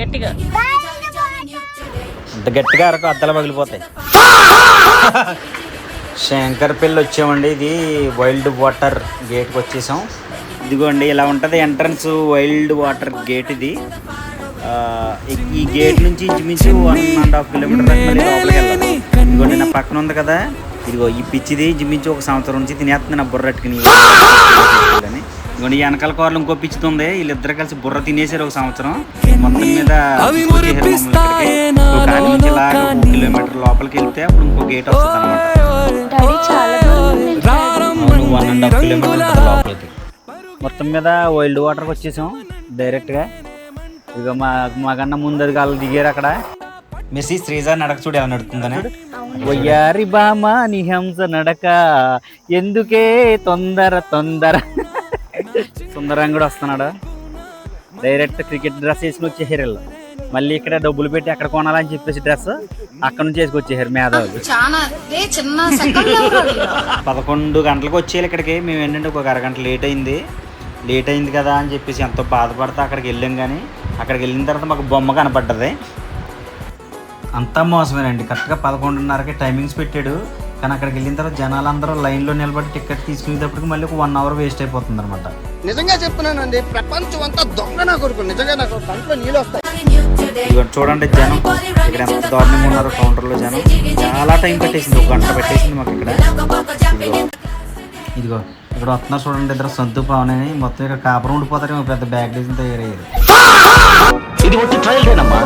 గట్టిగా అంత గట్టిగా అరకు అద్దలు పగిలిపోతాయి. శంకర్పల్లి వచ్చామండి. ఇది వైల్డ్ వాటర్ గేట్కి వచ్చేసాం. ఇదిగోండి ఇలా ఉంటుంది ఎంట్రన్స్ వైల్డ్ వాటర్ గేట్. ఇది ఈ గేట్ నుంచి ఇంచుమించు 1.5 కిలోమీటర్ లోపలికి వెళ్ళాలి. ఇదిగోండి నా పక్కన ఉంది కదా, ఇదిగో ఈ పిచ్చిది ఇంచుమించు 1 సంవత్సరం నుంచి తినేస్తుంది నా బుర్రట్టుకుని. ఇదిగోండి వెనకాల కూరలు ఇంకో పిచ్చితుంది. వీళ్ళిద్దరు కలిసి బుర్ర తినేసారు 1 సంవత్సరం మొత్తం మీద. ఇలా 1 కిలోమీటర్ లోపలికి వెళ్తే అప్పుడు ఇంకో గేట్ వస్తుంది అనమాట. 1.5 కిలోమీటర్ లోపలికి. మొత్తం మీద వైల్డ్ వాటర్కి వచ్చేసాం డైరెక్ట్గా. ఇక మా కన్నా ముందు అది వాళ్ళు దిగారు అక్కడ. మెస్సీ శ్రీజ నడక చూడు ఎలా నడుతుందని. వయ్యారి బామ నిహంస నడక ఎందుకే తొందర తొందర. సుందరం కూడా వస్తున్నాడు. డైరెక్ట్ క్రికెట్ డ్రెస్ వేసుకుని వచ్చేసారు. మళ్ళీ ఇక్కడ డబ్బులు పెట్టి అక్కడ కొనాలని చెప్పేసి డ్రెస్ అక్కడ నుంచి వేసుకొచ్చేసారు మేధావులు. 11 గంటలకు వచ్చేయాలి ఇక్కడికి. మేము ఏంటంటే ఒక అరగంట లేట్ అయింది కదా అని చెప్పేసి ఎంతో బాధపడితే అక్కడికి వెళ్ళాం. కానీ అక్కడికి వెళ్ళిన తర్వాత మాకు బొమ్మ కనపడ్డది. అంతా మోసమేనండి. కరెక్ట్గా 11:30కి టైమింగ్స్ పెట్టాడు. కానీ అక్కడికి వెళ్ళిన తర్వాత జనాలందరూ లైన్లో నిలబడి టికెట్ తీసుకునేటప్పటికి మళ్ళీ ఒక 1 అవర్ వేస్ట్ అయిపోతుంది అనమాట. నిజంగా చెప్తున్నానండి, ప్రపంచం అంతా దొంగ నా కొడుకు. నిజంగా నాకు కంట్లో నీళ్ళు వస్తాయి. చూడండి జనం ఇక్కడ ఎంత దారుణంగా ఉన్నారు. కౌంటర్లో జనం చాలా టైం పెట్టేసింది, 1 గంట పెట్టేసింది మాకు ఇక్కడ. ఇదిగో ఇక్కడ వస్తున్నారు చూడండి, ఇద్దరు సంతు పవన్ అని. మొత్తం ఇక్కడ కాపురం ఉండిపోతారు. పెద్ద బ్యాగ్ డీజన్ తయారయ్యారు. ఇది వచ్చి ట్రయల్ లేనమ్మా,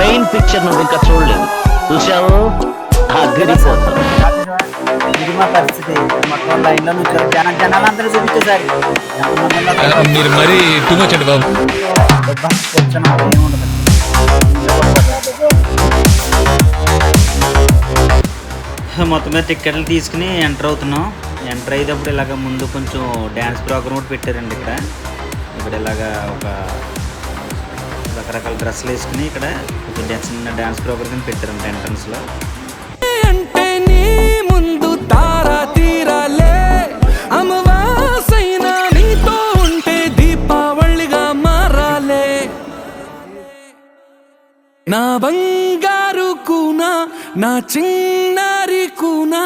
మెయిన్ పిక్చర్ నువ్వు ఇంకా చూడలేదు. చూసావు ఇది మా పరిస్థితి. మొత్తం లైన్లో నుంచి జనాలందరూ చూపించేసారి మీరు మరీ టూ మచ్ అండి బాబు. ఏముండదు. మొత్తం మీద టికెట్లు తీసుకుని ఎంటర్ అవుతున్నాం. ఎంటర్ అయ్యేటప్పుడు ఇలాగ ముందు కొంచెం డ్యాన్స్ ప్రోగ్రామ్ కూడా పెట్టారండి. ఇక్కడ ఇలాగ ఒక రకరకాల డ్రెస్సులు వేసుకుని ఇక్కడ కొంచెం చిన్న డ్యాన్స్ ప్రోగ్రామ్ పెట్టారండి ఎంట్రన్స్లో. నా బంగారు కూనా, నా చిన్నారి కూనా,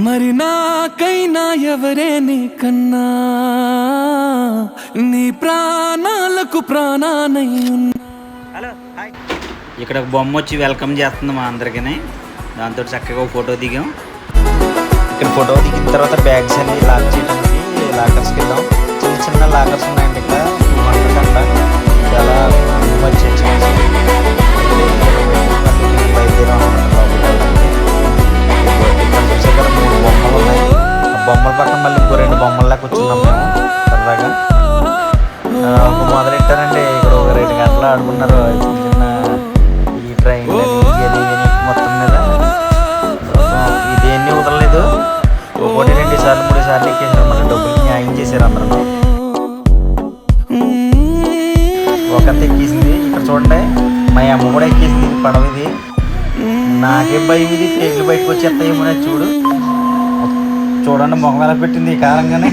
మరి నాకైనా ఎవరే నీకన్నా, నీ ప్రాణాలకు ప్రాణానై ఉన్నా. Hello hi. ఇక్కడ ఒక బొమ్మ వచ్చి వెల్కమ్ చేస్తుంది మా అందరికీ. దాంతో చక్కగా ఫోటో దిగాం. ఇక్కడ ఫోటో దిగిన తర్వాత బ్యాగ్స్ అన్ని లాక్ చేయడానికి లాకర్స్కి వెళ్ళాం. చిన్న చిన్న లాకర్స్ ఉన్నాయండి ఇక్కడ. చాలా మంచి ఇక్కడ 3 బొమ్మలు ఉన్నాయి. బొమ్మల పక్కన మళ్ళీ ఇంకో 2 బొమ్మల్లాగా వచ్చిందాం మేము సరదాగా. మొదలెట్టారండి ఇక్కడ ఒక 2 గంటలు ఆడుకున్నారు. చిన్న ఈ ట్రైన్ మొత్తం మీద ఇదేన్నీ వదలలేదు. 1, 2 సార్లు 3 సార్లు ఎక్కేసారు. మళ్ళీ డబ్బులు న్యాయం చేశారు అందరూ. ఒకంత ఎక్కేసింది. ఇక్కడ చూడండి మా అమ్మ కూడా ఎక్కేసింది పడవ. ఇది నాకే భయం, ఇది పేగులు బయటకు వచ్చేస్తాయేమో. చూడండి మొహం ఎలా పెట్టింది ఈ కాలంగానే.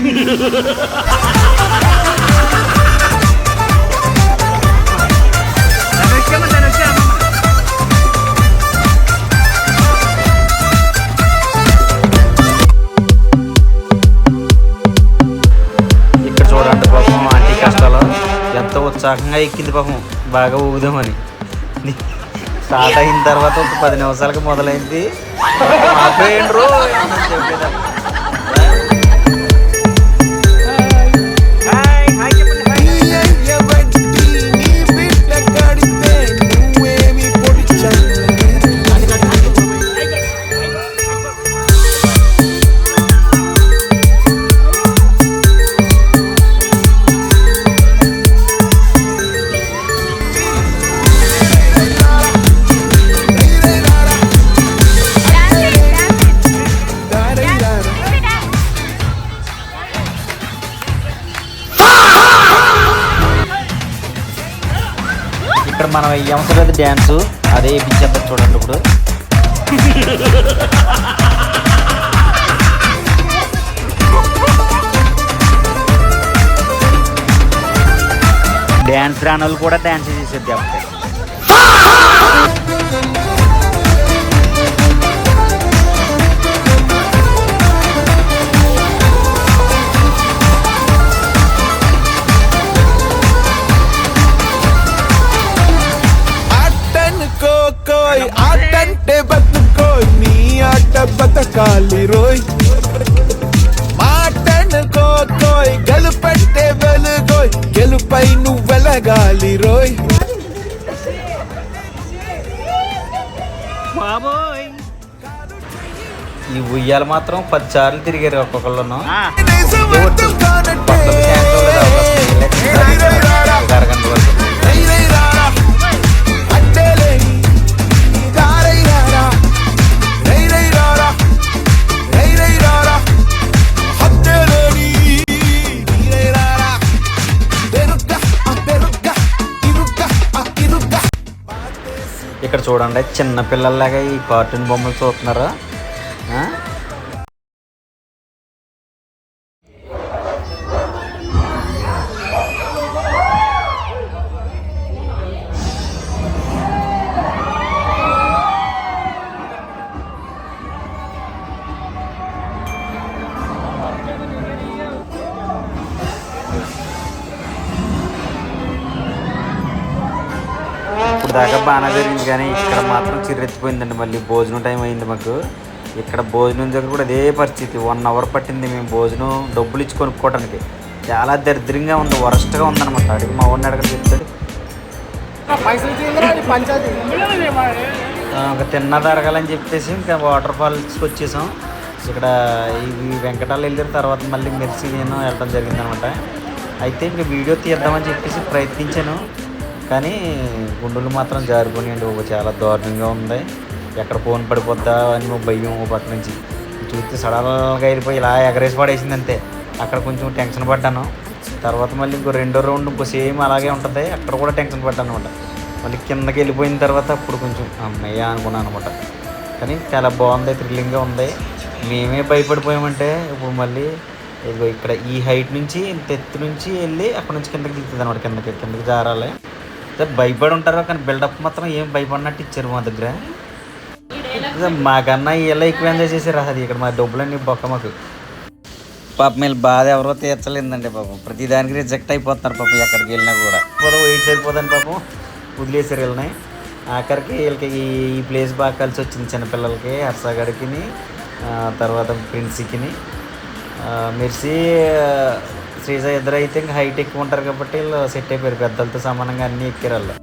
ఇక్కడ చూడండి పాపం ఆంటీ కష్టాలు ఎంతో ఉత్సాహంగా ఎక్కింది పాపం, బాగా ఊగుదామని. స్టార్ట్ అయిన తర్వాత ఒక 10 నిమిషాలకు మొదలైంది. ఇక్కడ మనం వేయమసలేదు డ్యాన్సు, అదే వేయించేద్దాం చూడండి. ఇప్పుడు డ్యాన్స్ రాని వాళ్ళు కూడా డ్యాన్స్ చేసేది అప్పుడే. కోయ్ ఆటంటే బతుకోయ్ నీ ఆట బతకాలి రోయ్ మాటనుకోయ్ గెలుపంటే వెలుగోయ్ గెలుపై నువ్వు వెలగాలి రోయ్. బాబోయ్ ఈ ఉయ్యాలు మాత్రం 10 సార్లు తిరిగారు ఒక్కొక్కళ్ళను. అరగంట వరకు ఇక్కడ చూడండి చిన్న పిల్లల్లాగా ఈ కార్టూన్ బొమ్మలు చూస్తున్నారు. ఇప్పుడు దాకా బాగానే జరిగింది కానీ ఇక్కడ మాత్రం చిర్రెత్తిపోయిందండి. మళ్ళీ భోజనం టైం అయింది మాకు. ఇక్కడ భోజనం దగ్గర కూడా అదే పరిస్థితి. 1 అవర్ పట్టింది మేము భోజనం డబ్బులు ఇచ్చి కొనుక్కోవడానికి. చాలా దరిద్రంగా ఉంది, వరస్ట్గా ఉందన్నమాట. అడిగి మా ఊరిని అడగడం చెప్తాడు. ఒక తిన్నది అడగాలని చెప్పేసి ఇంకా వాటర్ ఫాల్స్కి వచ్చేసాం. ఇక్కడ ఈ వెంకటాలు వెళ్ళిన తర్వాత మళ్ళీ మెర్సీ నేను వెళ్ళడం జరిగిందనమాట. అయితే ఇంకా వీడియో తీద్దామని చెప్పేసి ప్రయత్నించాను కానీ గుండెలు మాత్రం జారిపోయినాయండి. చాలా దారుణంగా ఉంది. ఎక్కడ ఫోన్ పడిపోద్దా అని భయం పక్క నుంచి చూస్తే సడన్గా వెళ్ళిపోయి ఇలా ఎగరేసి పడేసింది అంతే. అక్కడ కొంచెం టెన్షన్ పడ్డాను. తర్వాత మళ్ళీ ఇంకో 2వ రౌండ్ ఇంకో సేమ్ అలాగే ఉంటుంది. అక్కడ కూడా టెన్షన్ పడ్డాను అనమాట. మళ్ళీ కిందకి వెళ్ళిపోయిన తర్వాత అప్పుడు కొంచెం అమ్మయ్య అనుకున్నాను అనమాట. కానీ చాలా బాగుంది, థ్రిల్లింగ్గా ఉంది. మేమే భయపడిపోయామంటే ఇప్పుడు మళ్ళీ ఇదిగో ఇక్కడ ఈ హైట్ నుంచి ఇంత ఎత్తు నుంచి వెళ్ళి అక్కడ నుంచి కిందకి దిగుతుంది అనమాట. కిందకి జారాలి. భయపడి ఉంటారు కానీ బిల్డప్ మాత్రం ఏం భయపడినట్టు ఇచ్చారు మా దగ్గర. మాకన్నా ఇలా ఎక్కువ ఎంజాయ్ చేశారు. అది ఇక్కడ మా డబ్బులన్నీ బొక్క మాకు. పాపం వీళ్ళు బాధ ఎవరో తీర్చలేదండి పాపం. ప్రతిదానికి రిజెక్ట్ అయిపోతున్నారు పాపం. ఎక్కడికి వెళ్ళినా కూడా వెయిట్ సరిపోదని పాపం వదిలేసారు వీళ్ళని. ఆఖరికి వీళ్ళకి ఈ ప్లేస్ బాగా కలిసి వచ్చింది చిన్నపిల్లలకి. హర్షగడికి, తర్వాత ప్రిన్సీకి, మెర్సీ, శ్రీజ ఇద్దరు అయితే ఇంకా హైట్ ఎక్కువ ఉంటారు కాబట్టి వీళ్ళు సెట్ అయిపోయారు. పెద్దలతో సమానంగా అన్నీ ఎక్కారు వాళ్ళు.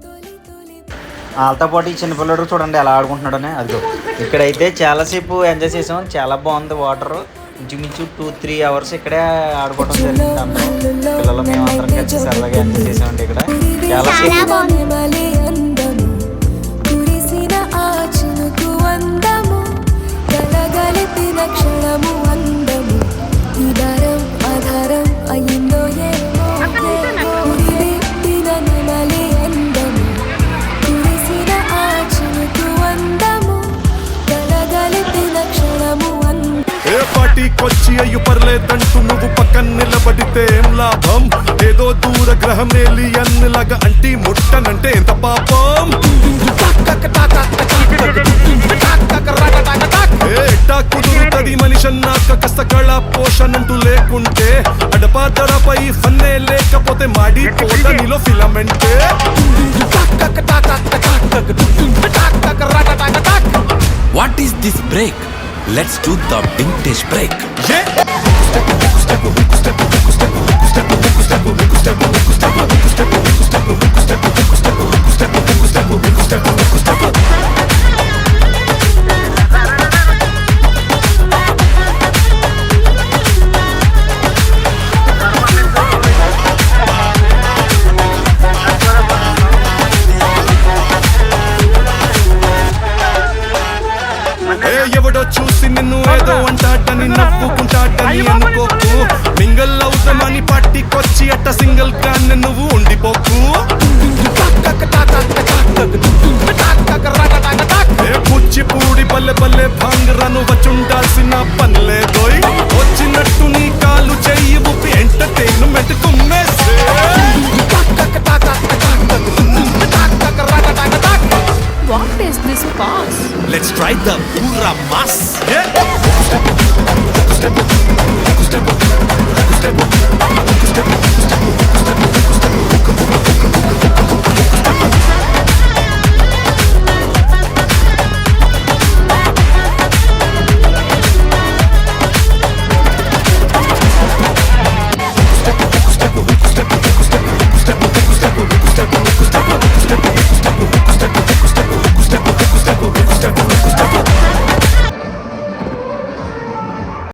వాళ్ళతో పాటు ఈ చిన్నపిల్లడు చూడండి ఎలా ఆడుకుంటున్నాడని. అదిగో ఇక్కడైతే చాలాసేపు ఎంజాయ్ చేసాం. చాలా బాగుంది వాటర్. ఇంచుమించు 2-3 అవర్స్ ఇక్కడే ఆడుకోవడం జరిగింది. అందరం పిల్లలు మేమందరం కలిసి సరదాగా ఎంజాయ్ చేసామండి. ఇక్కడ చాలాసేపు కొచ్చి అయ్యు పర్లేదంటూ నువ్వు పక్కన నిలబడితే ఏం లాభం? ఏదో దూర గ్రహం ఏలియన్ లాగా అంటి ముట్టనంటే ఎంత పాపం? ఎట్టా కుదురుతది మనిషన్నాక కష్టగళ పోషణంటూ లేకుంటే అడపాదడపై ఫన్నే లేకపోతే మాడిపోత నీలో ఫిలమెంటే. What is this break? Let's do the vintage break. ఎవడో చూసి నిన్ను ఏదో అంటాడని నవ్వుకుంటాడని అనుకోకు. మింగల్ అవుతామని పట్టికొచ్చి అట్ట సింగిల్ గాన్ నువ్వు ఉండిపోకు. కూచిపూడి బల్లె బల్లె భాంగరాను వచ్చుండాల్సిన పనిలేదోయ్. వచ్చినట్టు నీ కాలు చెయ్యి ఊపి entertainment కుమ్మేసే. Let's try the pura mass. Yeah.